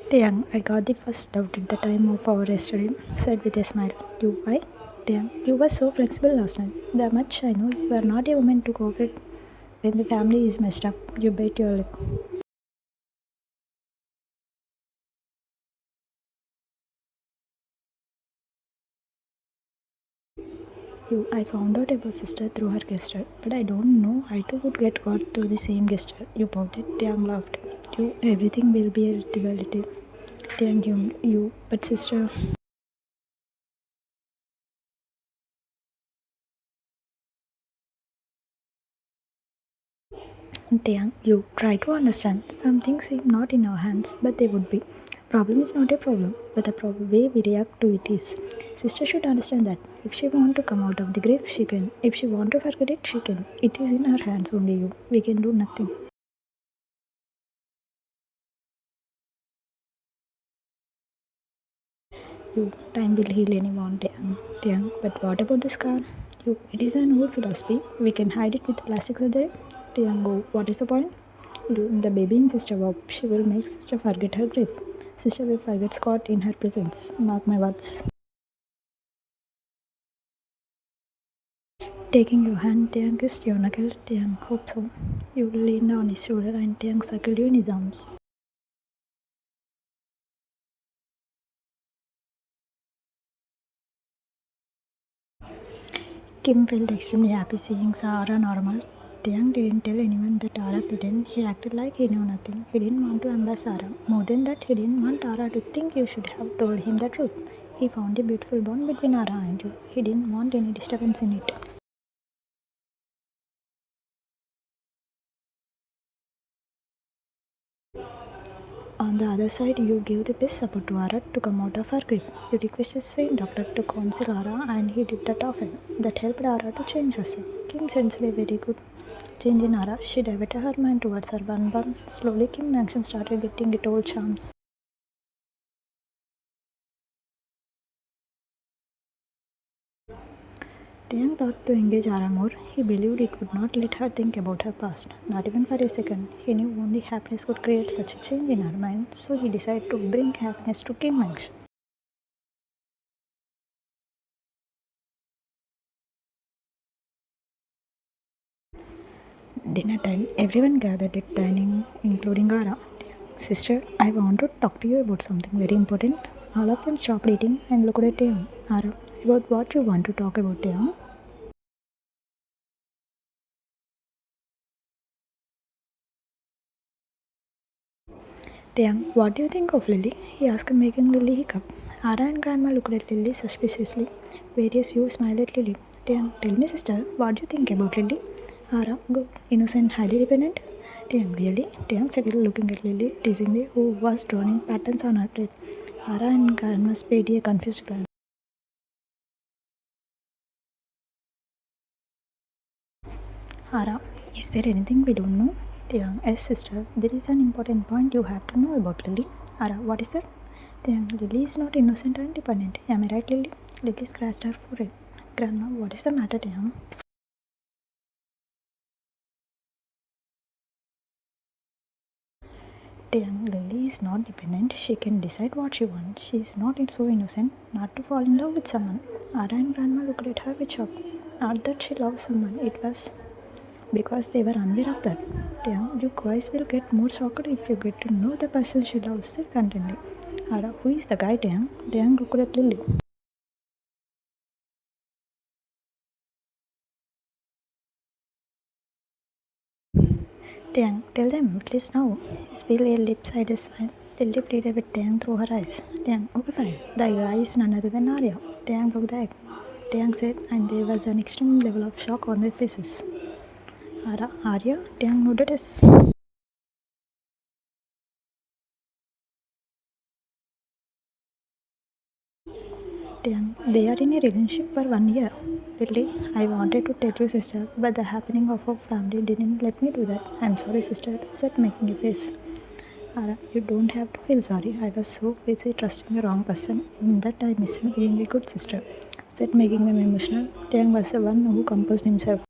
Taehyung, I got the first doubt at the time of our yesterday, said with a smile. You, why? Taehyung, you were so flexible last night. That much I know. You are not a woman to cooperate when the family is messed up. You bite your lip. You, I found out about sister through her gesture, but I don't know I too would get caught through the same gesture. You pouted. Taehyung laughed. You, everything will be a relative. Taehyung, you, but sister. Taehyung, you try to understand. Some things seem not in our hands, but they would be. Problem is not a problem, but the way we react to it is. Sister should understand that if she want to come out of the grave, she can. If she want to forget it, she can. It is in her hands only. You. We can do nothing. You. Time will heal anyone, Taehyung. But what about the scar? You. It is an old philosophy. We can hide it with plastic surgery. Taehyung, go. What is the point? The baby in Sister Bob, she will make Sister forget her grief. Sister will forget Scott in her presence. Mark my words. Taking your hand, Taehyung kissed your knuckle. Taehyung, hope so. You leaned on his shoulder and Taehyung circled you in his arms. Kim felt extremely happy seeing Sarah normal. Taehyung didn't tell anyone that Tara pretended. He acted like he knew nothing. He didn't want to embarrass Sarah. More than that, he didn't want Tara to think you should have told him the truth. He found a beautiful bond between Tara and you. He didn't want any disturbance in it. On the other side, you gave the best support to Ara to come out of her grief. You requested Saint Doctor to counsel Ara and he did that often. That helped Ara to change herself. Kim sensed a very good change in Ara. She diverted her mind towards her one. Slowly, Kim's action started getting its old charms. Taehyung thought to engage Ara more. He believed it would not let her think about her past, not even for a second. He knew only happiness could create such a change in her mind, so he decided to bring happiness to Kim action. Dinner time, everyone gathered at dining, including Ara. Sister, I want to talk to you about something very important. All of them stopped eating and looked at Taehyung. Ara, about what you want to talk about, Taehyung? Taehyung, what do you think of Lily? He asked, making Lily hiccup. Ara and Grandma looked at Lily suspiciously. Various you smiled at Lily. Taehyung, tell me, sister, what do you think about Lily? Ara, good, innocent, highly dependent. Taehyung, really? Taehyung started looking at Lily, teasingly, who was drawing patterns on her plate. Ara and Grandma paid a confused glance. Ara, is there anything we don't know? Taehyung, yes, sister, there is an important point you have to know about Lily. Ara, what is that? Taehyung, Lily is not innocent and dependent. Am I right, Lily? Lily scratched her forehead. Grandma, what is the matter, Taehyung? Taehyung, Lily is not dependent. She can decide what she wants. She is not so innocent not to fall in love with someone. Ara and Grandma looked at her with shock. Not that she loved someone, it was because they were unaware of that. Taehyung, you guys will get more shocked if you get to know the person she loves, said contentedly. Ara, who is the guy, Taehyung? Taehyung looked at Lily. Taehyung, tell them, please now. His pale lip-sided smile. Lily pleaded with Taehyung through her eyes. Taehyung, okay fine. The guy is none other than Arya. Taehyung broke the egg. Taehyung said, and there was an extreme level of shock on their faces. Arya? Taehyung nodded yes. Taehyung, they are in a relationship for 1 year. Lily, I wanted to tell you, sister, but the happening of our family didn't let me do that. I'm sorry, sister, said making a face. Ara, you don't have to feel sorry. I was so busy trusting the wrong person in that I missed being a good sister, said making them emotional. Taehyung was the one who composed himself.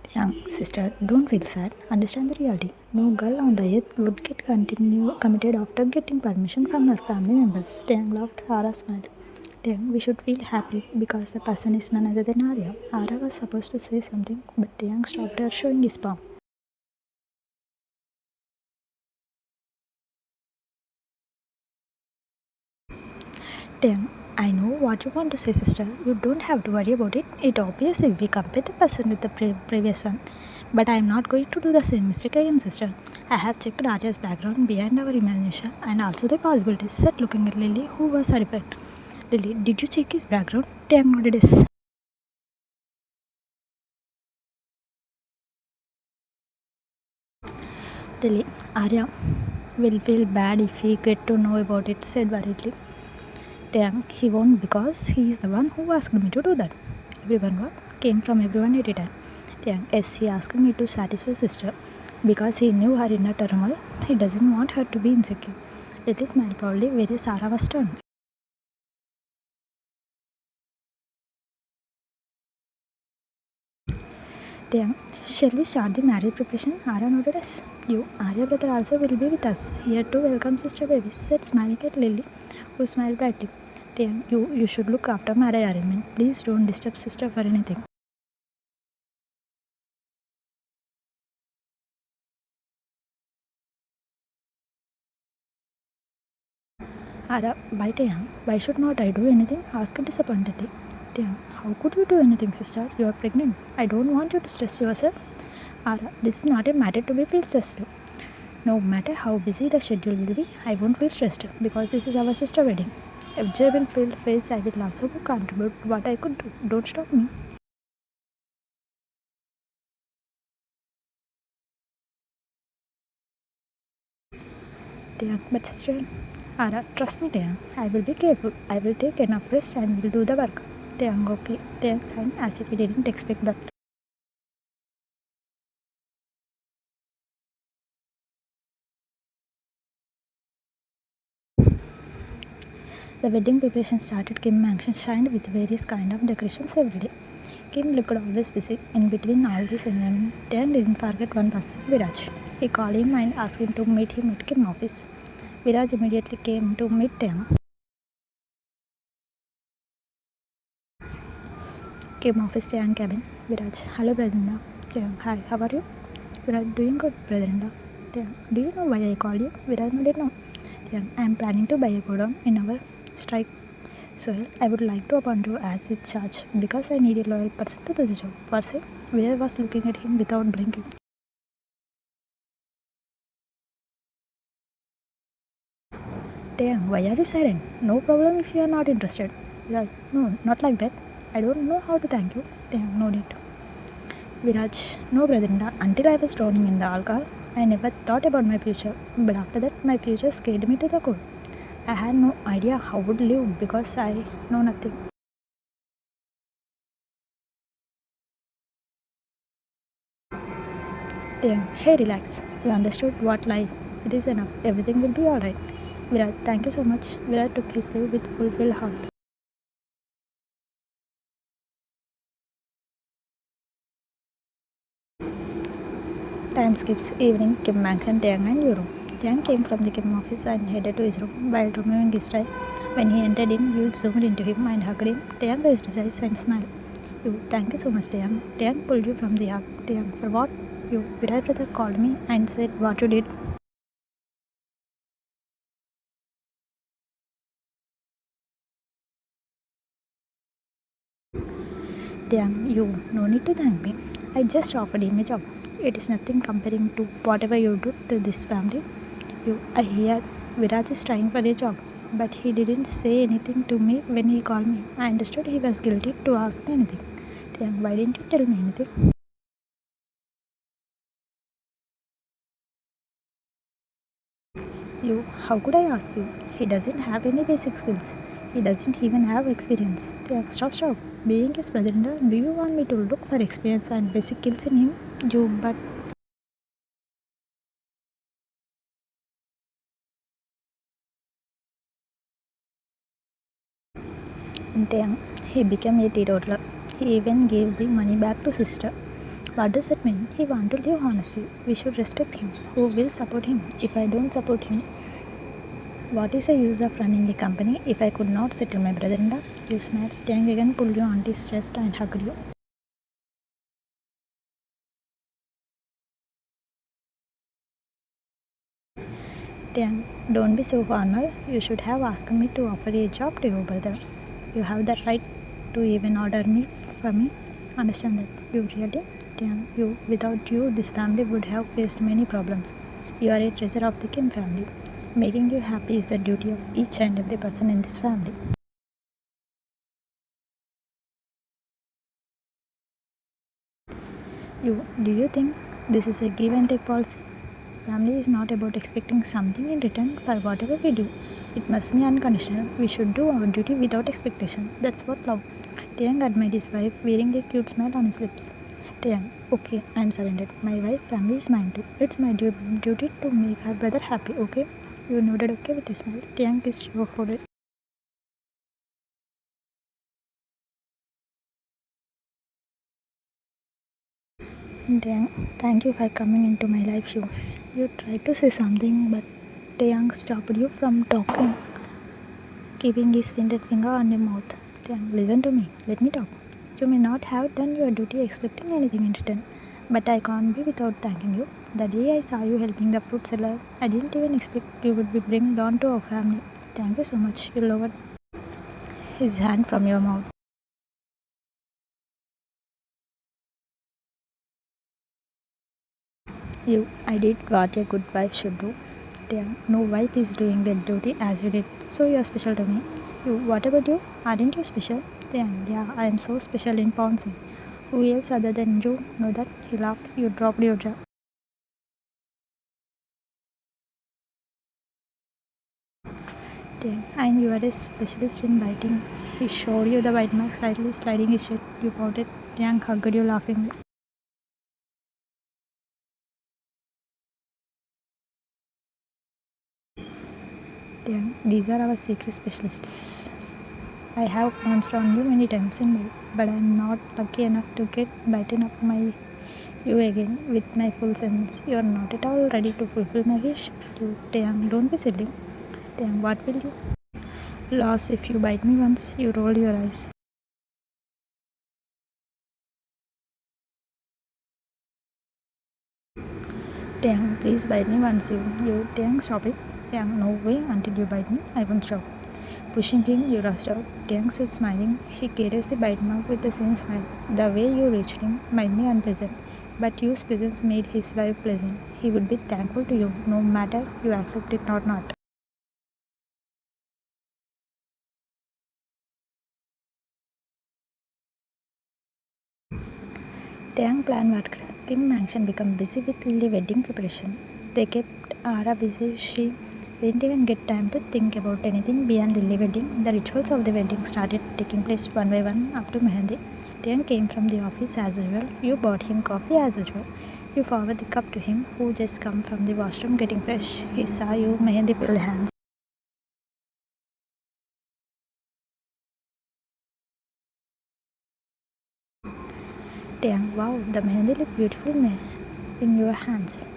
Taehyung, sister, sister, don't feel sad. Understand the reality. No girl on the earth would get committed after getting permission from her family members. Taehyung laughed. Ara smiled. Taehyung, we should feel happy because the person is none other than Arya. Ara was supposed to say something, but Taehyung stopped her, showing his palm. Taehyung, I know what you want to say, sister. You don't have to worry about it. It obvious if we compare the person with the previous one. But I am not going to do the same mistake again, sister. I have checked Arya's background behind our imagination and also the possibilities, said looking at Lily, who was horrified. Lily, did you check his background? Taehyung nodded yes. Lily, Arya will feel bad if he get to know about it, said worriedly. Taehyung, he won't because he is the one who asked me to do that. Everyone what? Came from everyone at a time. Taehyung, yes, he asked me to satisfy sister because he knew her inner turmoil. He doesn't want her to be insecure. Lily smiled proudly, whereas Sarah was stunned. Taehyung, shall we start the marriage preparation? Arya nodded yes. You, Arya brother also will be with us here to welcome sister baby, said smiling at Lily, who smiled brightly. Taehyung, you should look after marriage arrangement. Please don't disturb sister for anything. Ara, why Taehyung? Why should not I do anything? Asked disappointedly. Taehyung, how could you do anything, sister? You are pregnant. I don't want you to stress yourself. Ara, this is not a matter to be feel stressed. No matter how busy the schedule will be, I won't feel stressed because this is our sister wedding. If Jay will feel face, I will also contribute what I could do. Don't stop me. Taehyung, but sister, Ara, trust me, Taehyung. I will be careful. I will take enough rest and will do the work. Taehyung, okay. Taehyung signed as if he didn't expect that. The wedding preparation started. Kim mansion shined with various kind of decorations every day. Kim looked always busy. In between all this enjoyment, Dan didn't forget one person, Viraj. He called him and asked him to meet him at Kim office. Viraj immediately came to meet Taehyung. Kim office Taehyung cabin. Viraj, hello Brother. Taehyung, hi, how are you? Viraj, doing good, Brother. Taehyung, do you know why I called you? Viraj nodded no. Taehyung, I am planning to buy a godown in our strike. So I would like to appoint you as its charge because I need a loyal person to do the job. Percy, Viraj was looking at him without blinking. Taehyung, why are you silent? No problem if you are not interested. Viraj, no, not like that. I don't know how to thank you. Taehyung, no need. Viraj, no brother, until I was drowning in the alcohol, I never thought about my future. But after that, my future scared me to the core. I had no idea how I would live because I know nothing. Taehyung, hey, relax. You understood what life. It is enough. Everything will be alright. Viraj, thank you so much. Viraj took his leave with fulfilled heart. Time skips. Evening, Kim mentioned Taehyung and Euro. Taehyung came from the Kim office and headed to his room while removing his tie. When he entered in, Yu zoomed into him and hugged him. Taehyung raised his eyes and smiled. You, thank you so much, Taehyung. Taehyung pulled you from the hug. Taehyung, for what? You, Viraj brother called me and said what you did. Taehyung, you, no need to thank me. I just offered him a job. It is nothing comparing to whatever you do to this family. You, I hear Viraj is trying for a job, but he didn't say anything to me when he called me. I understood he was guilty to ask me anything. Taehyung, why didn't you tell me anything? You, how could I ask you? He doesn't have any basic skills. He doesn't even have experience. Taehyung, stop. Being his brother-in-law, do you want me to look for experience and basic skills in him? You, but Taehyung, he became a teetotaler. He even gave the money back to sister. What does it mean? He wants to live honestly. We should respect him. Who will support him? If I don't support him, what is the use of running a company if I could not settle my brother-in-law? You smiled. Taehyung again pulled your auntie's chest and hugged you. Taehyung, don't be so formal. You should have asked me to offer a job to your brother. You have the right to even order me for me. Understand that? You really? Taehyung, without you, this family would have faced many problems. You are a treasure of the Kim family. Making you happy is the duty of each and every person in this family. Do you think this is a give and take policy? Family is not about expecting something in return for whatever we do. It must be unconditional. We should do our duty without expectation. That's what love. Taehyung admired his wife, wearing a cute smile on his lips. Taehyung, okay, I am surrendered. My wife, family is mine too. It's my duty to make her brother happy, okay? You nodded okay with a smile. Taehyung kissed your forehead. Taehyung, thank you for coming into my life, Shiv. You tried to say something, but Taehyung stopped you from talking, keeping his finger on your mouth. Taehyung, listen to me. Let me talk. You may not have done your duty expecting anything in return, but I can't be without thanking you. The day I saw you helping the fruit seller, I didn't even expect you would be bring down to our family. Thank you so much. You lowered his hand from your mouth. I did what a good wife should do. Taehyung, no wife is doing their duty as you did, so you are special to me. What about you? Aren't you special? Taehyung, yeah, I am so special in pouncing. Who else other than you know that? He laughed. You dropped your jaw. Taehyung, and you are a specialist in biting. He showed you the bite mark, slightly sliding his shirt. You pouted. Taehyung hugged you laughingly. Taehyung, these are our secret specialists. I have pounced on you many times in bed, but I am not lucky enough to get bitten up my you again with my full sense. You are not at all ready to fulfill my wish. Taehyung, don't be silly. Taehyung, what will you lose if you bite me once? You roll your eyes. Taehyung, please bite me once. Taehyung, stop it. Taehyung, no way until you bite me. I won't stop. Pushing him, you rushed out. Taehyung stood smiling. He carries the bite mark with the same smile. The way you reached him made me unpleasant, but your presence made his life pleasant. He would be thankful to you, no matter you accept it or not. Taehyung planned what Kim Mansion became busy with Lily wedding preparation. They kept Ara busy. She didn't even get time to think about anything beyond Lily wedding. The rituals of the wedding started taking place one by one up to Mehndi. Taehyung came from the office as usual. You bought him coffee as usual. You forwarded the cup to him, who just come from the washroom getting fresh. He saw you, Mehndi filled hands. Taehyung, wow, the Mehndi looked beautiful in your hands.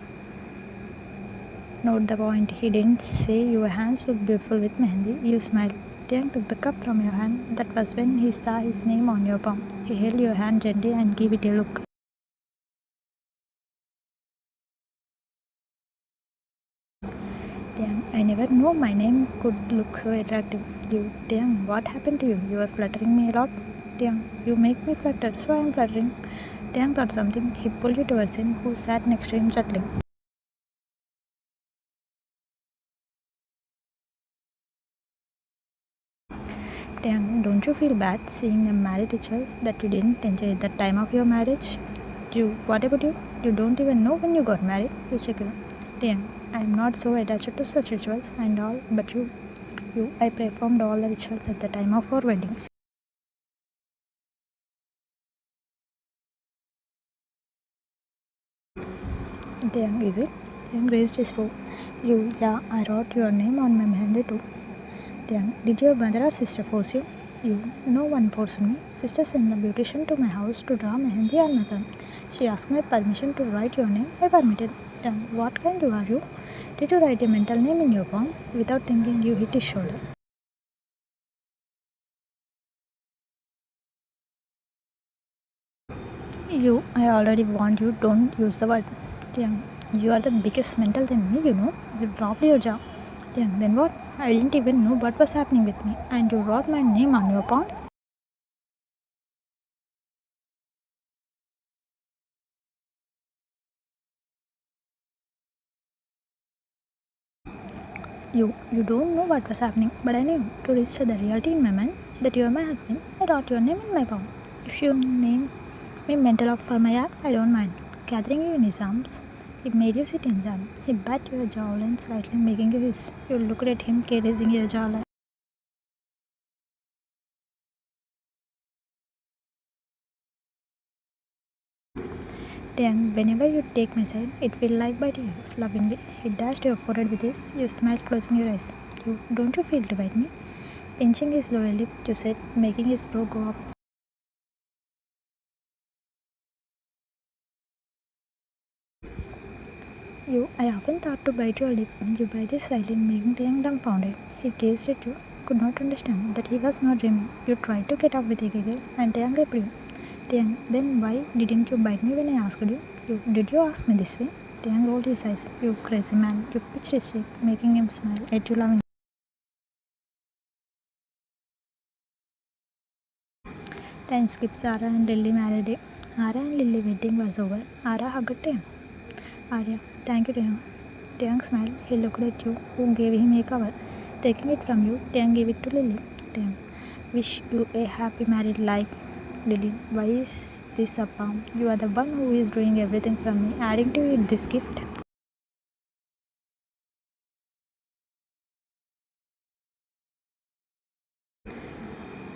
Note the point, he didn't say your hands look beautiful with Mehndi. You smiled. Taehyung took the cup from your hand. That was when he saw his name on your palm. He held your hand gently and gave it a look. Taehyung, I never knew my name could look so attractive. Taehyung, what happened to you? You are fluttering me a lot. Taehyung, you make me flutter, so I am fluttering. Taehyung thought something. He pulled you towards him, who sat next to him, chuckling. Taehyung, don't you feel bad seeing the marriage rituals that you didn't enjoy at the time of your marriage? What about you? You don't even know when you got married. You check it out. Taehyung, I am not so attached to such rituals and all, but I performed all the rituals at the time of our wedding. Taehyung, is it? Taehyung raised his brow. Yeah, I wrote your name on my Mehndi too. Taehyung, did your mother or sister force you? No one forced me. Sister sent the beautician to my house to draw Mehndi on my palm. She asked my permission to write your name. I permitted. Then, what kind are you? Did you write a mental name in your palm? Without thinking, you hit his shoulder. I already warned you, don't use the word. Taehyung, you are the biggest mental than me, You dropped your jaw. Taehyung, then what? I didn't even know what was happening with me. And you wrote my name on your palm? You don't know what was happening, but I knew to register the reality in my mind that you are my husband. I wrote your name in my palm. If you name me mental off for my act, I don't mind. Gathering you in his arms, he made you sit in jam. He bat your jawline slightly, making you hiss. You looked at him, caressing your jawline. Taehyung, whenever you take my side, it feels like biting you lovingly. He dashed your forehead with his. You smiled, closing your eyes. Don't you feel to bite me? Pinching his lower lip, you said, making his brow go up. I often thought to bite your lip. You bite it slightly, making Taehyung dumbfounded. He gazed at you, could not understand that he was not dreaming. You tried to get up with a giggle, and Taehyung gripped you. Taehyung, then why didn't you bite me when I asked you? Did you ask me this way? Taehyung rolled his eyes. You crazy man. You pitched his cheek, making him smile at you lovingly. Time skips. Ara and Lilly married. Ara and Lilly wedding was over. Ara hugged Taehyung. Arya, thank you, Taehyung. Taehyung smiled. He looked at you, who gave him a cover. Taking it from you, Taehyung gave it to Lilly. Taehyung, wish you a happy married life. Lilly, why is this a palm? You are the one who is doing everything from me, adding to it this gift.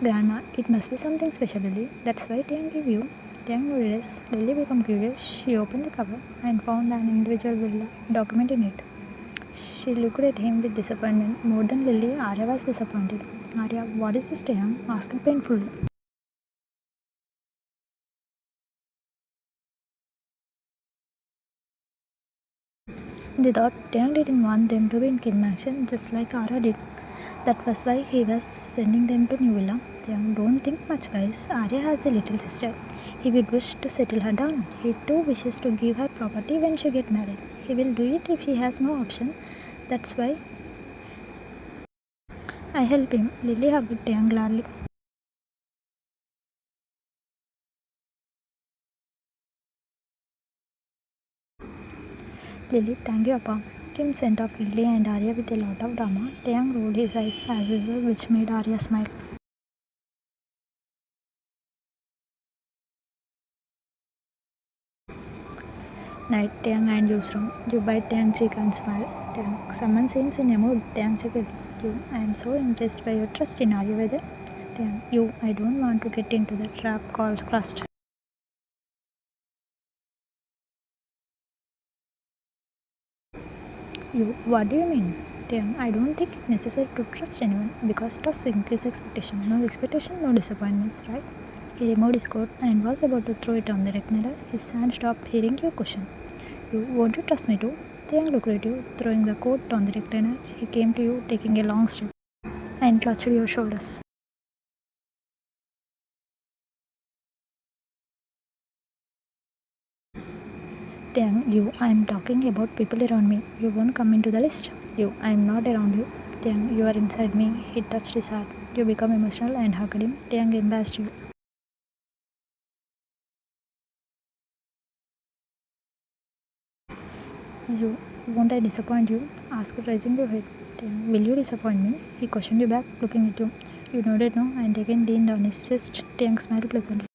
Grandma, it must be something special, Lily. That's why Taehyung gave you. Taehyung noticed. Lily became curious. She opened the cover and found an individual villa document in it. She looked at him with disappointment. More than Lily, Arya was disappointed. Arya, what is this, Taehyung? Asked painfully. They thought Taehyung didn't want them to be in kidnapping just like Ara did. That was why he was sending them to New Villa. Taehyung, don't think much, guys. Arya has a little sister. He would wish to settle her down. He too wishes to give her property when she gets married. He will do it if he has no option. That's why I help him. Lily hugged Taehyung gladly. Lily, thank you, Appa. Kim sent off Lily and Arya with a lot of drama. Taehyung rolled his eyes as usual, which made Arya smile. Night, Taehyung and Yu's room. You bite Taehyung cheek and smile. Taehyung, someone seems in a mood. Taehyung checked. I am so impressed by your trust in Arya weather. Taehyung, I don't want to get into the trap called crust. What do you mean? Taehyung, I don't think it's necessary to trust anyone because trust increases expectation. No expectation, no disappointments, right? He removed his coat and was about to throw it on the recliner. His hand stopped hearing your question. Won't you trust me too? Taehyung looked at you, throwing the coat on the recliner. He came to you, taking a long step, and clutched your shoulders. Taehyung, I am talking about people around me. You won't come into the list. I am not around you. Taehyung, you are inside me. He touched his heart. You become emotional and hugged him. Taehyung embraced you. Won't I disappoint you? Asked, raising your head. Taehyung, will you disappoint me? He questioned you back, looking at you. You nodded no, and again leaned on his chest. Taehyung smiled pleasantly.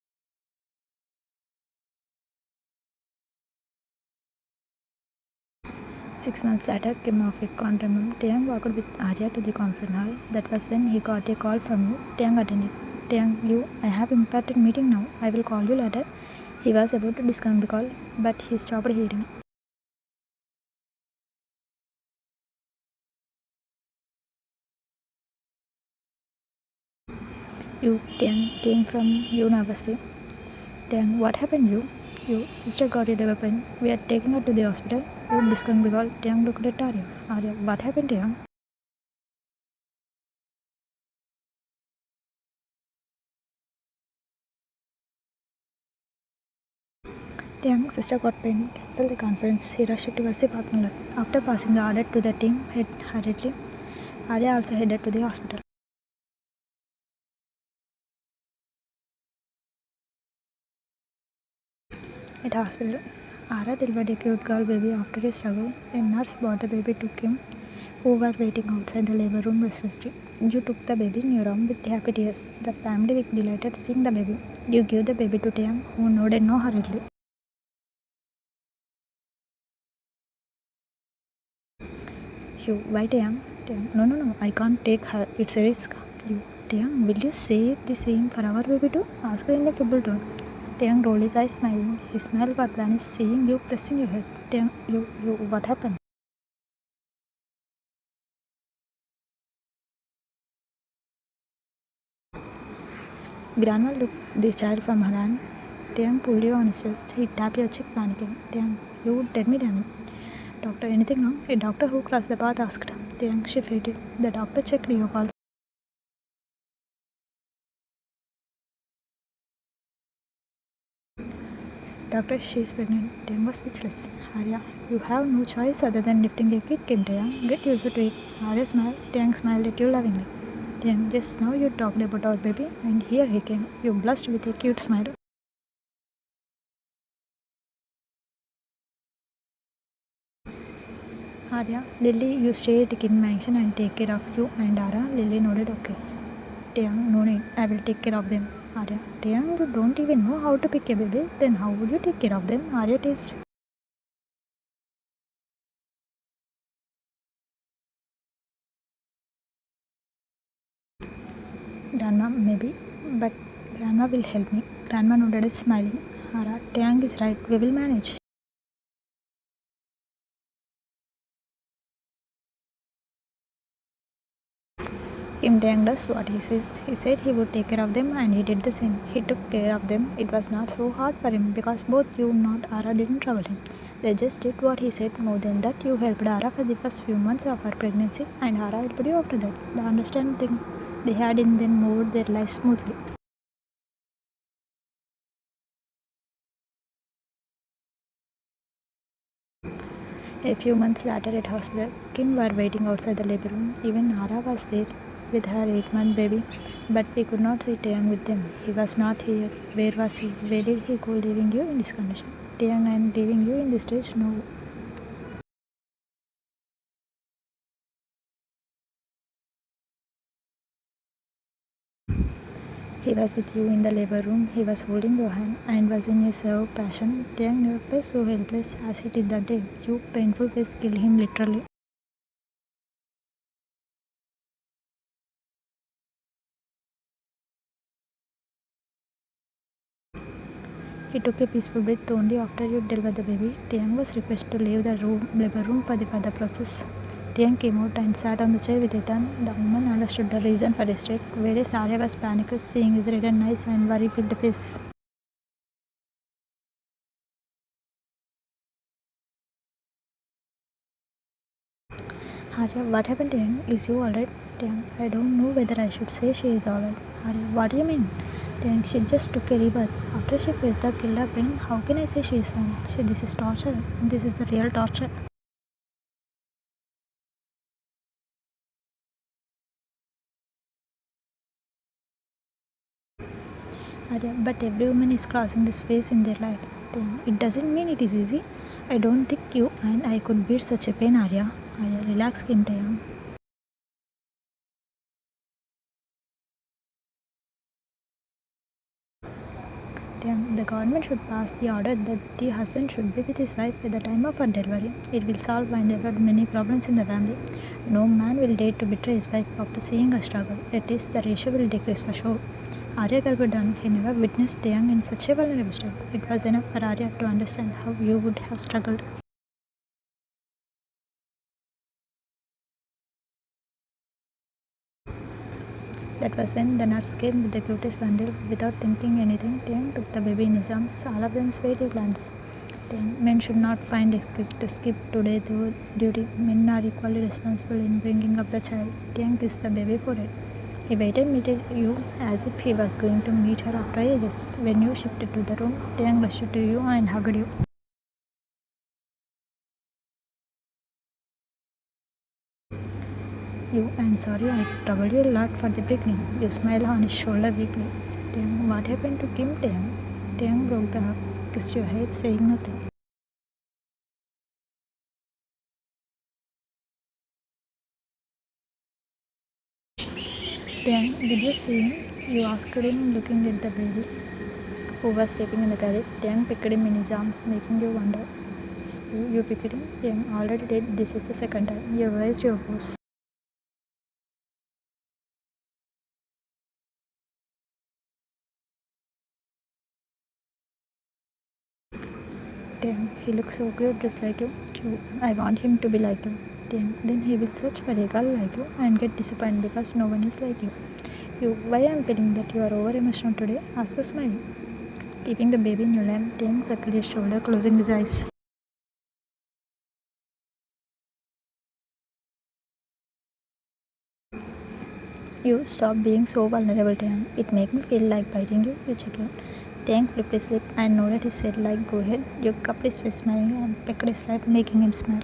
6 months later, Kim off a conference room. Taehyung walked with Arya to the conference hall. That was when he got a call from you. Taehyung attended. Taehyung, I have important meeting now. I will call you later. He was about to disconnect the call, but he stopped hearing. You came from university. Then what happened? Your sister got a labor pain. We are taking her to the hospital. You discount because Taehyung looked at Arya. Arya, what happened, Taehyung? Taehyung's sister got pain. Cancel the conference. He rushed towards the parking lot. After passing the order to the team head hurriedly, Arya also headed to the hospital. At hospital, Ara delivered a cute girl baby after a struggle. A nurse brought the baby to Kim, who were waiting outside the labor room restlessly. You took the baby in your arm with happy tears. The family was delighted seeing the baby. You gave the baby to Taehyung, who nodded no hurriedly. You, why Taehyung? Taehyung, no, I can't take her. It's a risk. You, Taehyung, will you say the same for our baby too? Asked her in a feeble tone. Taehyung rolled his eyes, smiling. His smile got vanished, seeing you pressing your head. Taehyung, what happened? Grandma looked the child from her hand. Taehyung pulled you on his chest. He tapped your cheek, panicking. Taehyung, you tell me, damn it. Doctor, anything wrong? A doctor who crossed the path asked. Taehyung, she fainted. The doctor checked your pulse. Doctor, she is pregnant. Taehyung was speechless. Arya, you have no choice other than lifting a kid, came Taehyung. Get used to it. Arya smiled. Taehyung smiled at you lovingly. Taehyung, just now you talked about our baby, and here he came. You blushed with a cute smile. Arya, Lilly, you stay at Kim Mansion and take care of you and Ara. Lilly nodded, okay. Taehyung, no need, I will take care of them. Arya, Taehyung, you don't even know how to pick a baby. Then how would you take care of them? Arya teased. Grandma, maybe, but Grandma will help me. Grandma nodded, smiling. Ara, Taehyung is right, we will manage. Kim Taehyung does what he says. He said he would take care of them and he did the same. He took care of them. It was not so hard for him because both you and Ara didn't trouble him. They just did what he said. More than that, you helped Ara for the first few months of her pregnancy and Ara helped you after that. The understanding they had in them moved their lives smoothly. A few months later at hospital, Kim were waiting outside the labor room. Even Ara was there with her 8-month baby, but we could not see Taehyung with them. He was not here. Where was he? Where did he go leaving you in this condition? Taehyung, I am leaving you in this stage? No. He was with you in the labor room. He was holding your hand and was in a serve passion. Taehyung never felt so helpless as he did that day. Your painful face killed him literally. He took a peaceful breath only after you delivered the baby. Taehyung was requested to leave the labor room for the further process. Taehyung came out and sat on the chair with a thumb. The woman understood the reason for his state, whereas Arya was panicked, seeing his red and eyes and worry-filled face. Arya, what happened, Taehyung? Is you alright? Taehyung, I don't know whether I should say she is alright. Arya, what do you mean? Taehyung, she just took a rebirth. After she faced the killer pain, how can I say she is fine? This is torture. This is the real torture. Arya, but every woman is crossing this phase in their life. It doesn't mean it is easy. I don't think you and I could bear such a pain, Arya. Arya, relax, Kim Taehyung. The government should pass the order that the husband should be with his wife at the time of her delivery. It will solve and avert many problems in the family. No man will dare to betray his wife after seeing her struggle. At least the ratio will decrease for sure. Arya gulped down. He never witnessed Taehyung in such a vulnerable state. It was enough for Arya to understand how you would have struggled. That was when the nurse came with the cutest bundle. Without thinking anything, Taehyung took the baby in his arms. All of them sweaty glance. Men should not find excuse to skip today though duty. Men are equally responsible in bringing up the child. Taehyung kissed the baby for it. He waited meted you as if he was going to meet her after ages. When you shifted to the room, Taehyung rushed to you and hugged you. I'm sorry I troubled you a lot for the beginning. You smiled on his shoulder weakly. Taehyung, what happened to Kim, Taehyung? Taehyung broke the hug, kissed your head, saying nothing. Taehyung, did you see him? You asked him, looking at the baby who was sleeping in the carriage. Taehyung picked him in his arms, making you wonder. You picked him? Taehyung already did. This is the second time. You raised your voice. Taehyung, he looks so good just like you. True, I want him to be like you. Taehyung, then he will search for a girl like you and get disappointed because no one is like you. Why I am feeling that you are over emotional today? Ask a smile. Keeping the baby in your lap, Taehyung circled his shoulder, closing his eyes. You stop being so vulnerable, Taehyung. It make me feel like biting you. You check out. Taehyung flipped his lip and nodded his head like, go ahead. You cupped his face, smiling and pecked his lap, making him smile.